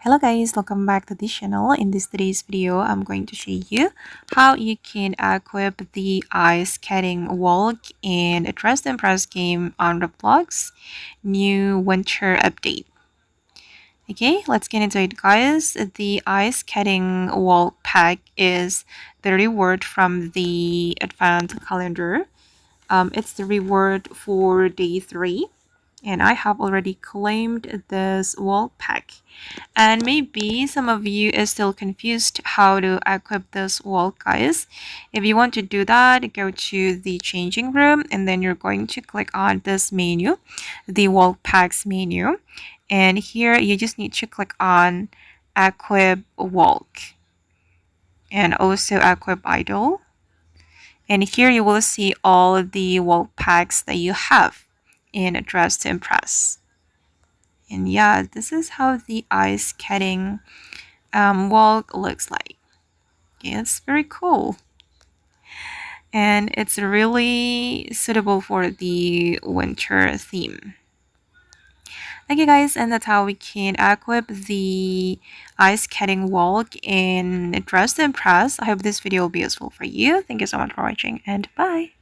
Hello guys, welcome back to this channel. In today's video, I'm going to show you how you can equip the ice skating walk in a Trust and Press game on Roblox new winter update. Okay, let's get into it guys. The ice skating walk pack is the reward from the advent calendar. It's the reward for day 3 and I have already claimed this wall pack. And maybe some of you is still confused how to equip this wall, guys. If you want to do that, go to the changing room and then you're going to click on this menu, the wall packs menu. And here you just need to click on equip walk and also equip idol. And here you will see all the wall packs that you have in Dress to Impress. And yeah, this is how the ice skating walk looks like. Yeah, it's very cool. And it's really suitable for the winter theme. Okay guys, and that's how we can equip the ice skating walk in Dress to Impress. I hope this video will be useful for you. Thank you so much for watching and bye!